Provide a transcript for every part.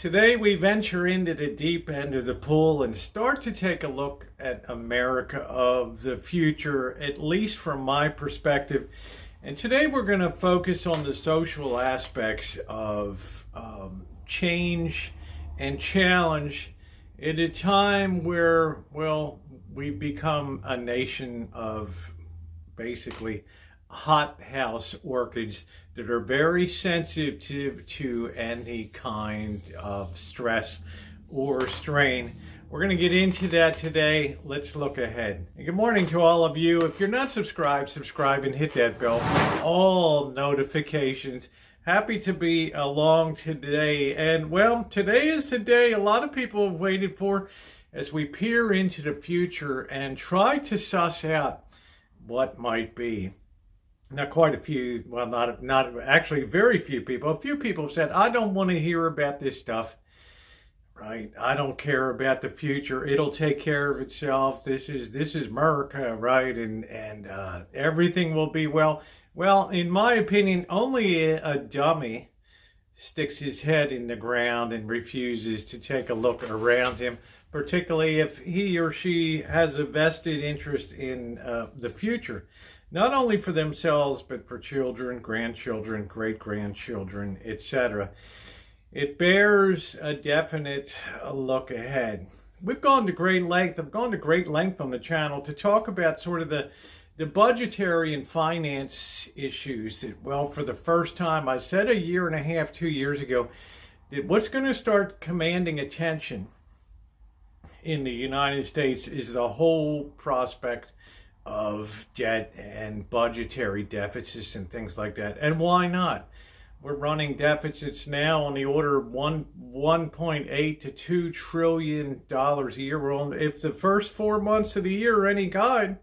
Today we venture into the deep end of the pool and start to take a look at America of the future, at least from my perspective. And today we're going to focus on the social aspects of change and challenge at a time where, well, we become a nation of basically hothouse orchids that are very sensitive to any kind of stress or strain. We're going to get into that today. Let's look ahead. And good morning to all of you. If you're not subscribed, subscribe and hit that bell for all notifications. Happy to be along today. And well, today is the day a lot of people have waited for as we peer into the future and try to suss out what might be. Now, quite a few, well, not actually very few people. A few people have said, I don't want to hear about this stuff, right? I don't care about the future. It'll take care of itself. This is America, right? And everything will be well. Well, in my opinion, only a dummy sticks his head in the ground and refuses to take a look around him, particularly if he or she has a vested interest in the future. Not only for themselves, but for children, grandchildren, great-grandchildren, etc. It bears a definite look ahead. We've gone to great length. I've gone to great length on the channel to talk about sort of the budgetary and finance issues that, well, for the first time, I said a year and a half, 2 years ago, that what's going to start commanding attention in the United States is the whole prospect of debt and budgetary deficits and things like that. And why not? We're running deficits now on the order of 1.8 to $2 trillion a year. If the first 4 months of the year are any guide,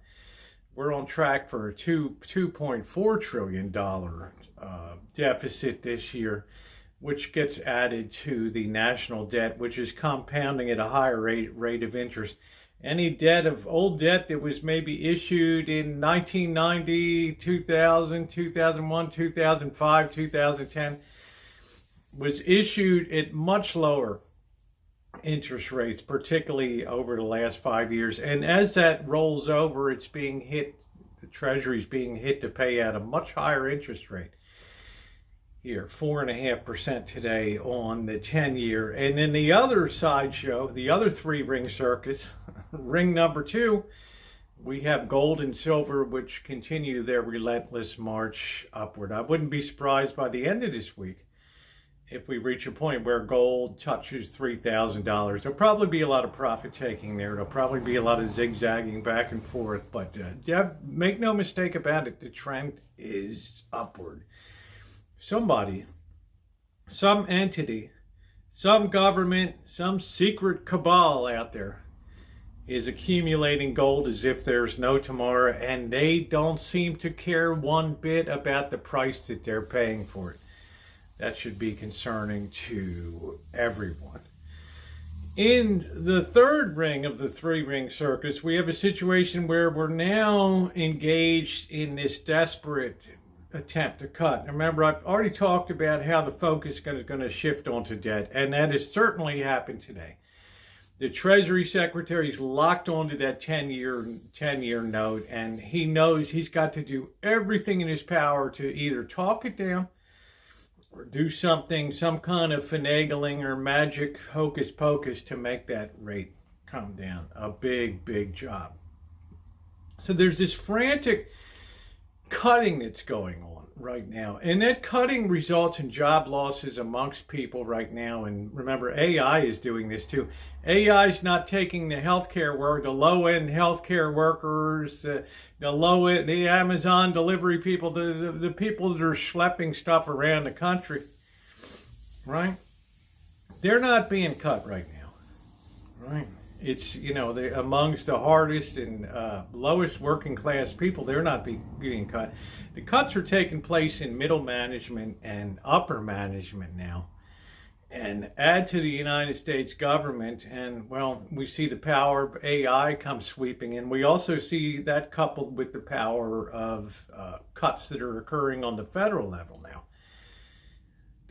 we're on track for a $2.4 trillion deficit this year, which gets added to the national debt, which is compounding at a higher rate of interest. Any old debt that was maybe issued in 1990, 2000, 2001, 2005, 2010 was issued at much lower interest rates, particularly over the last 5 years. And as that rolls over, it's being hit, the Treasury's being hit to pay out a much higher interest rate. Here, 4.5% today on the 10-year. And then the other sideshow, the other three-ring circus, ring number 2, we have gold and silver, which continue their relentless march upward. I wouldn't be surprised by the end of this week if we reach a point where gold touches $3,000. There'll probably be a lot of profit taking there. There'll probably be a lot of zigzagging back and forth. But make no mistake about it, the trend is upward. Somebody, some entity, some government, some secret cabal out there is accumulating gold as if there's no tomorrow, and they don't seem to care one bit about the price that they're paying for it. That should be concerning to everyone. In the third ring of the three-ring circus, we have a situation where we're now engaged in this desperate attempt to cut. Remember, I've already talked about how the focus is going to shift onto debt, and that has certainly happened today. The Treasury Secretary is locked onto that 10-year note, and he knows he's got to do everything in his power to either talk it down or do something, some kind of finagling or magic hocus pocus to make that rate come down. A big, big job. So there's this frantic cutting that's going on right now, and that cutting results in job losses amongst people right now. And remember, AI is doing this too. AI is not taking the healthcare work, the low-end healthcare workers, the Amazon delivery people, the people that are schlepping stuff around the country, right? They're not being cut right now, right? It's, amongst the hardest and lowest working class people, they're not being cut. The cuts are taking place in middle management and upper management now. And add to the United States government, and, well, we see the power of AI come sweeping in. We also see that coupled with the power of cuts that are occurring on the federal level now.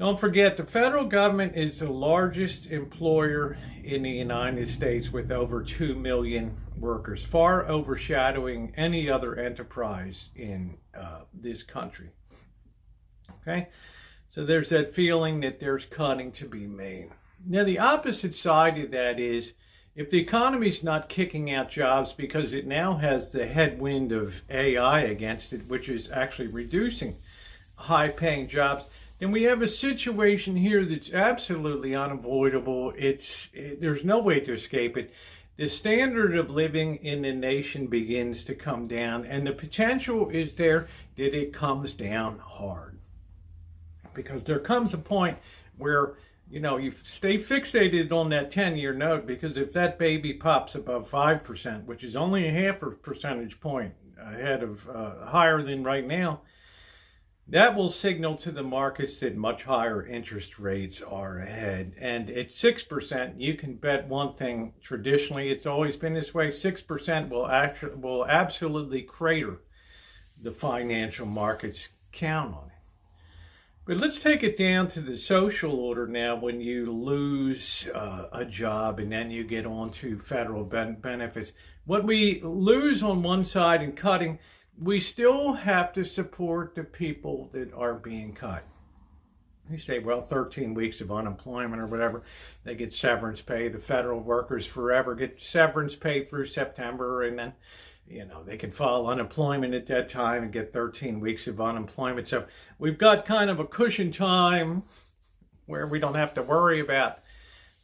Don't forget, the federal government is the largest employer in the United States with over 2 million workers, far overshadowing any other enterprise in this country. Okay? So there's that feeling that there's cutting to be made. Now, the opposite side of that is, if the economy's not kicking out jobs because it now has the headwind of AI against it, which is actually reducing high-paying jobs, then we have a situation here that's absolutely unavoidable. There's no way to escape it. The standard of living in the nation begins to come down, and the potential is there that it comes down hard. Because there comes a point where, you stay fixated on that 10-year note, because if that baby pops above 5%, which is only a half a percentage point ahead of higher than right now, that will signal to the markets that much higher interest rates are ahead. And at 6%, you can bet one thing. Traditionally, it's always been this way. 6% will absolutely crater the financial markets. Count on it. But let's take it down to the social order now. When you lose a job and then you get on to federal benefits, what we lose on one side in cutting, we still have to support the people that are being cut. You say, well, 13 weeks of unemployment or whatever, they get severance pay. The federal workers forever get severance pay through September, and then, they can file unemployment at that time and get 13 weeks of unemployment. So we've got kind of a cushion time where we don't have to worry about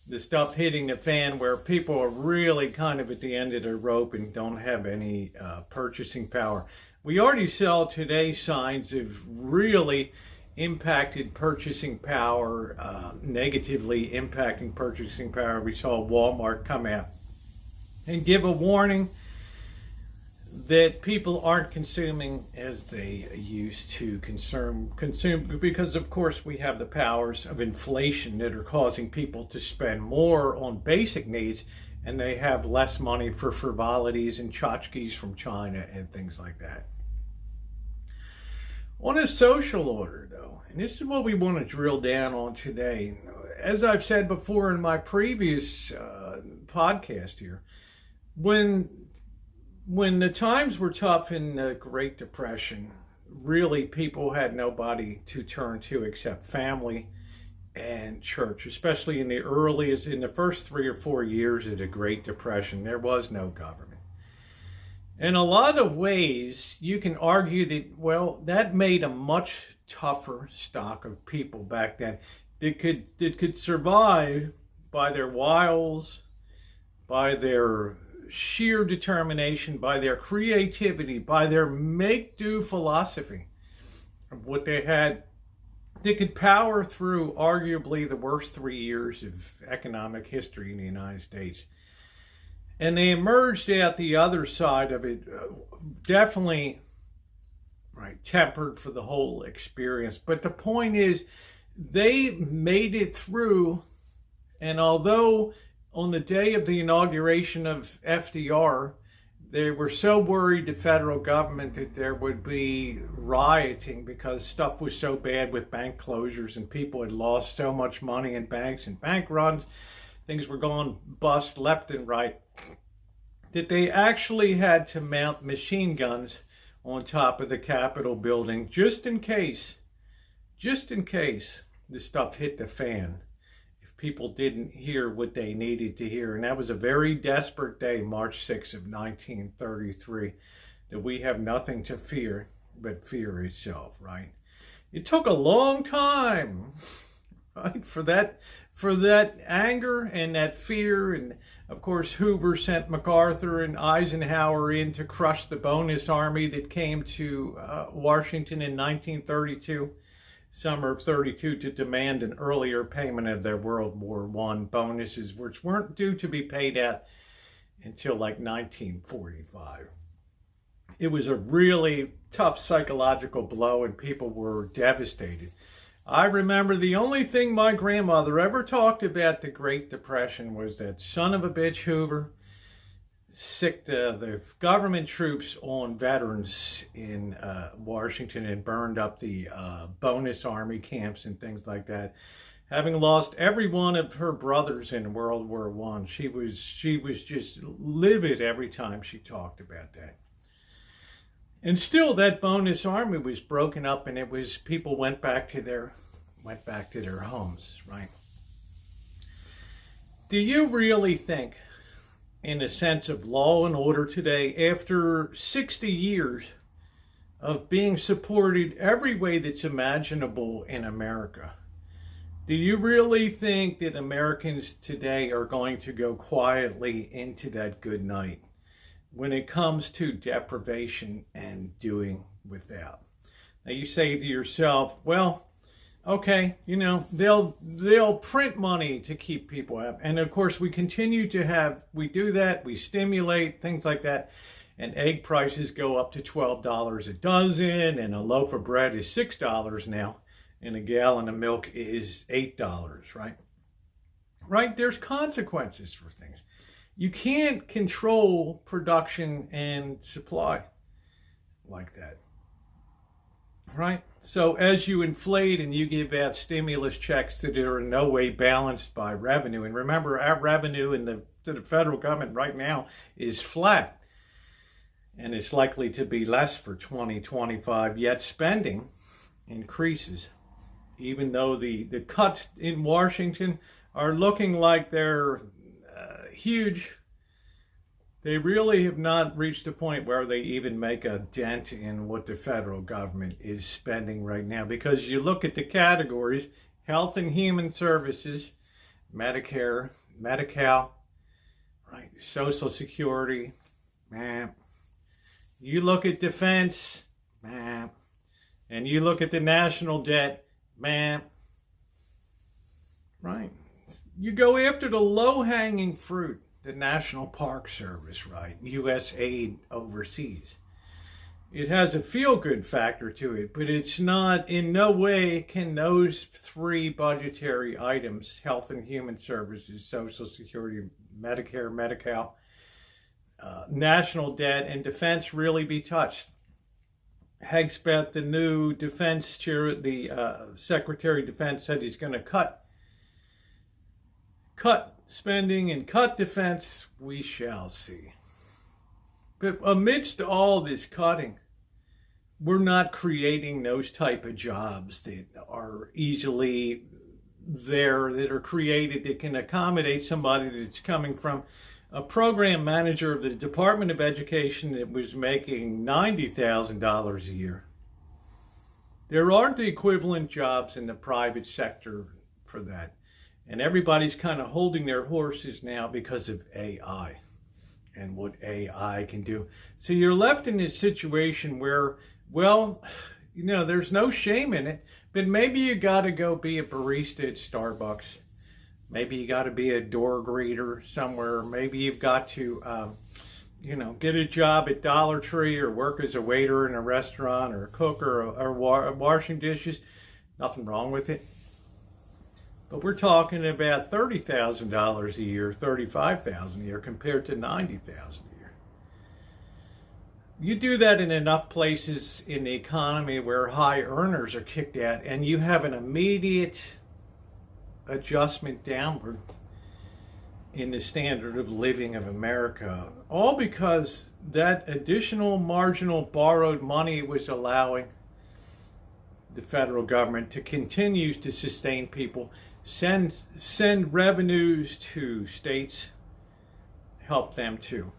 the stuff hitting the fan, where people are really kind of at the end of their rope and don't have any purchasing power. We already saw today signs of really impacted purchasing power, negatively impacting purchasing power. We saw Walmart come out and give a warning that people aren't consuming as they used to consume, because of course we have the powers of inflation that are causing people to spend more on basic needs, and they have less money for frivolities and tchotchkes from China and things like that. On a social order, though, and this is what we want to drill down on today, as I've said before in my previous podcast here, when the times were tough in the Great Depression, really people had nobody to turn to except family and church, especially in the first 3 or 4 years of the Great Depression. There was no government. In a lot of ways, you can argue that, well, that made a much tougher stock of people back then that could survive by their wiles, by their sheer determination, by their creativity, by their make-do philosophy of what they had. They could power through arguably the worst 3 years of economic history in the United States. And they emerged out the other side of it, definitely tempered for the whole experience. But the point is, they made it through, and although on the day of the inauguration of FDR, they were so worried, the federal government, that there would be rioting because stuff was so bad with bank closures and people had lost so much money in banks and bank runs. Things were going bust left and right, that they actually had to mount machine guns on top of the Capitol building just in case the stuff hit the fan, if people didn't hear what they needed to hear. And that was a very desperate day, March 6th of 1933, that we have nothing to fear but fear itself, right? It took a long time, right, for that anger and that fear. And of course, Hoover sent MacArthur and Eisenhower in to crush the bonus army that came to Washington in 1932, summer of 32, to demand an earlier payment of their World War I bonuses, which weren't due to be paid out until like 1945. It was a really tough psychological blow, and people were devastated. I remember the only thing my grandmother ever talked about the Great Depression was that son of a bitch Hoover sicked the government troops on veterans in Washington and burned up the bonus army camps and things like that. Having lost every one of her brothers in World War I, she was just livid every time she talked about that. And still, that bonus army was broken up, and it was people went back to their homes, right? Do you really think, in a sense of law and order today, after 60 years of being supported every way that's imaginable in America, do you really think that Americans today are going to go quietly into that good night when it comes to deprivation and doing without? Now you say to yourself, well, okay, they'll print money to keep people happy. And of course, we continue to we do that, we stimulate things like that. And egg prices go up to $12 a dozen, and a loaf of bread is $6 now, and a gallon of milk is $8, right? Right? There's consequences for things. You can't control production and supply like that. Right? So as you inflate and you give out stimulus checks that are in no way balanced by revenue, and remember, our revenue to the federal government right now is flat, and it's likely to be less for 2025, yet spending increases, even though the cuts in Washington are looking like they're huge. They really have not reached a point where they even make a dent in what the federal government is spending right now. Because you look at the categories: health and human services, Medicare, Medi-Cal, right, Social Security, man. You look at defense, man. And you look at the national debt, man. Right. You go after the low-hanging fruit. The National Park Service, right? U.S. aid overseas. It has a feel-good factor to it, but it's not, in no way can those three budgetary items, health and human services, Social Security, Medicare, Medi-Cal, national debt, and defense really be touched. Hegseth, the new defense chair, the Secretary of Defense, said he's going to cut spending and cut defense. We shall see. But amidst all this cutting, we're not creating those type of jobs that are easily there, that are created, that can accommodate somebody that's coming from a program manager of the Department of Education that was making $90,000 a year. There aren't the equivalent jobs in the private sector for that. And everybody's kind of holding their horses now because of AI and what AI can do. So you're left in this situation where, well, there's no shame in it, but maybe you got to go be a barista at Starbucks. Maybe you got to be a door greeter somewhere. Maybe you've got to, get a job at Dollar Tree or work as a waiter in a restaurant or a cook or washing dishes. Nothing wrong with it. But we're talking about $30,000 a year, $35,000 a year compared to $90,000 a year. You do that in enough places in the economy where high earners are kicked out, and you have an immediate adjustment downward in the standard of living of America, all because that additional marginal borrowed money was allowing the federal government to continue to sustain people, send revenues to states, help them too.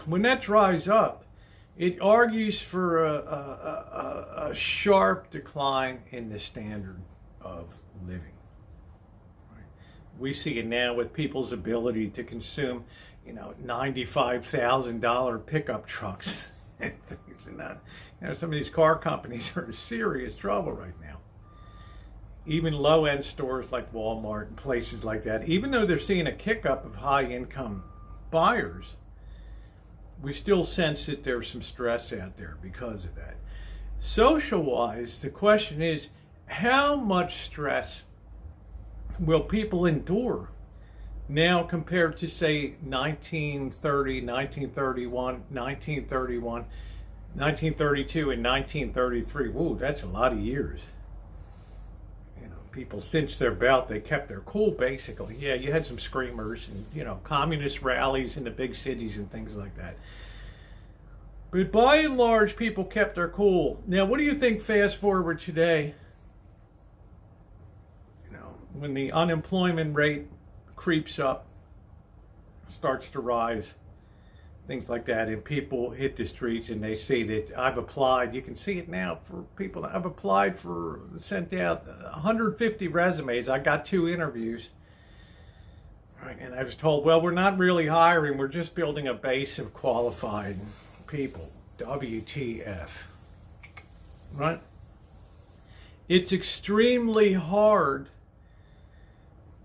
When that dries up, it argues for a sharp decline in the standard of living. Right? We see it now with people's ability to consume, $95,000 pickup trucks and things and that. Some of these car companies are in serious trouble right now. Even low-end stores like Walmart and places like that, even though they're seeing a kick-up of high-income buyers, we still sense that there's some stress out there because of that. Social-wise, the question is, how much stress will people endure now compared to, say, 1930, 1931, 1931, 1932, and 1933. Whoa, that's a lot of years. You know, people cinched their belt. They kept their cool, basically. Yeah, you had some screamers and, you know, communist rallies in the big cities and things like that. But by and large, people kept their cool. Now, what do you think fast forward today? You know, when the unemployment rate creeps up, starts to rise, things like that, and people hit the streets and they say that I've applied. You can see it now for people. I've applied for, sent out 150 resumes. I got 2 interviews. Right, and I was told, well, we're not really hiring. We're just building a base of qualified people. WTF. Right? It's extremely hard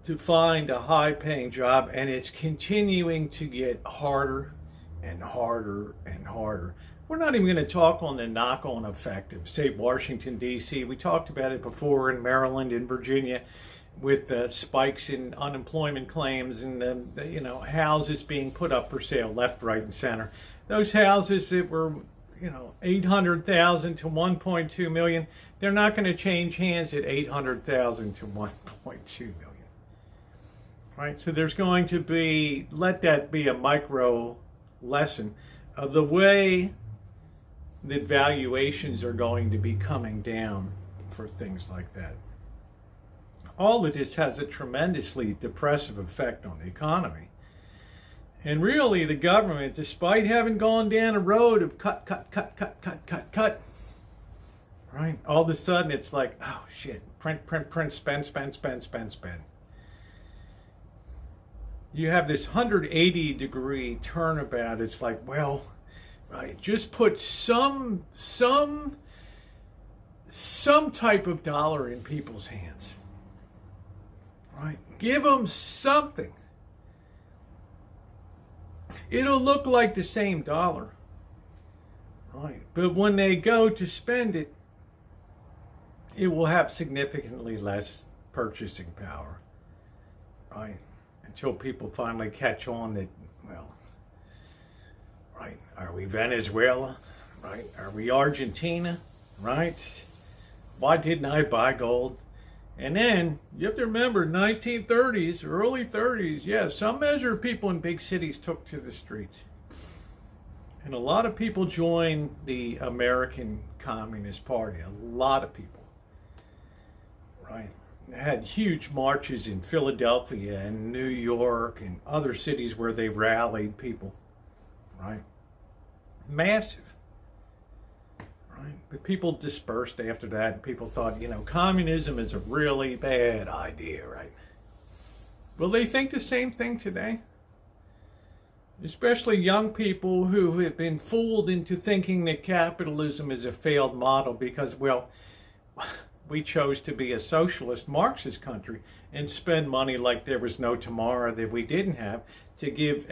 to find a high-paying job, and it's continuing to get harder and harder and harder. We're not even going to talk on the knock-on effect of, say, Washington, D.C. We talked about it before in Maryland and Virginia with spikes in unemployment claims and you know, houses being put up for sale left, right, and center. Those houses that were, you know, 800,000 to 1.2 million, they're not going to change hands at 800,000 to 1.2 million. Right, so there's going to be, let that be a micro lesson of the way that valuations are going to be coming down for things like that. All of this has a tremendously depressive effect on the economy. And really, the government, despite having gone down a road of cut, right, all of a sudden it's like, oh shit, print, spend. You have this 180-degree turnabout. It's like, well, right, just put some type of dollar in people's hands. Right? Give them something. It'll look like the same dollar. Right? But when they go to spend it, it will have significantly less purchasing power. Right? Until people finally catch on that, well, right, are we Venezuela? Right? Are we Argentina? Right? Why didn't I buy gold? And then, you have to remember, 1930s, early 30s, yeah, some measure of people in big cities took to the streets. And a lot of people joined the American Communist Party, a lot of people, right? They had huge marches in Philadelphia and New York and other cities where they rallied people, right? Massive, right? But people dispersed after that, and people thought, you know, communism is a really bad idea, right? Well, they think the same thing today. Especially young people who have been fooled into thinking that capitalism is a failed model because, well, we chose to be a socialist Marxist country and spend money like there was no tomorrow that we didn't have, to give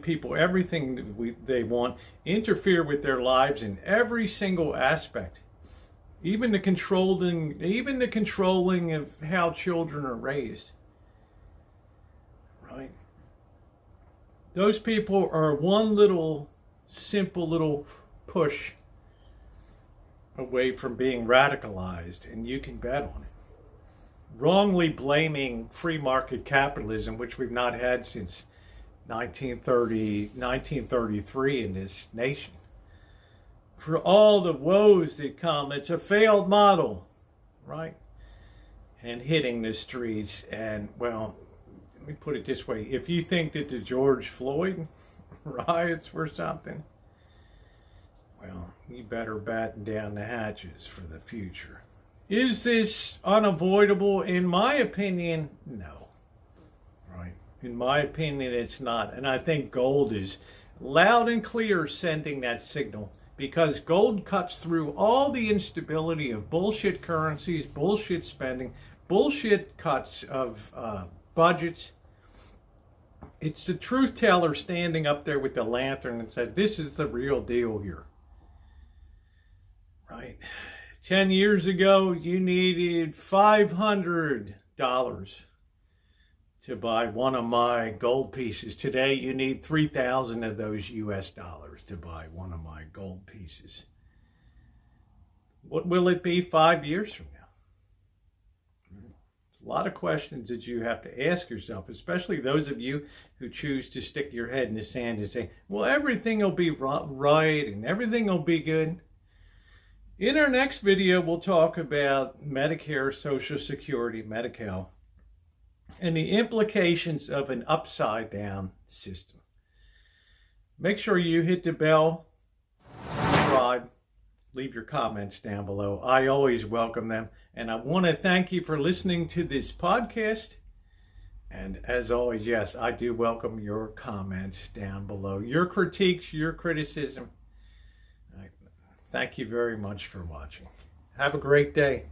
people everything that they want, interfere with their lives in every single aspect, even the controlling of how children are raised. Right? Those people are one little simple little push away from being radicalized, and you can bet on it. Wrongly blaming free market capitalism, which we've not had since 1933 in this nation, for all the woes that come. It's a failed model, right? And hitting the streets. And, well, let me put it this way. If you think that the George Floyd riots were something, well, you better batten down the hatches for the future. Is this unavoidable? In my opinion, no. Right? In my opinion, it's not. And I think gold is loud and clear sending that signal, because gold cuts through all the instability of bullshit currencies, bullshit spending, bullshit cuts of budgets. It's the truth teller standing up there with the lantern and said, this is the real deal here. Right? 10 years ago, you needed $500 to buy one of my gold pieces. Today, you need 3,000 of those US dollars to buy one of my gold pieces. What will it be 5 years from now? It's a lot of questions that you have to ask yourself, especially those of you who choose to stick your head in the sand and say, well, everything will be right and everything will be good. In our next video, we'll talk about Medicare, Social Security, Medi-Cal, and the implications of an upside down system. Make sure you hit the bell, subscribe, leave your comments down below. I always welcome them. And I want to thank you for listening to this podcast. And as always, yes, I do welcome your comments down below, your critiques, your criticism. Thank you very much for watching. Have a great day.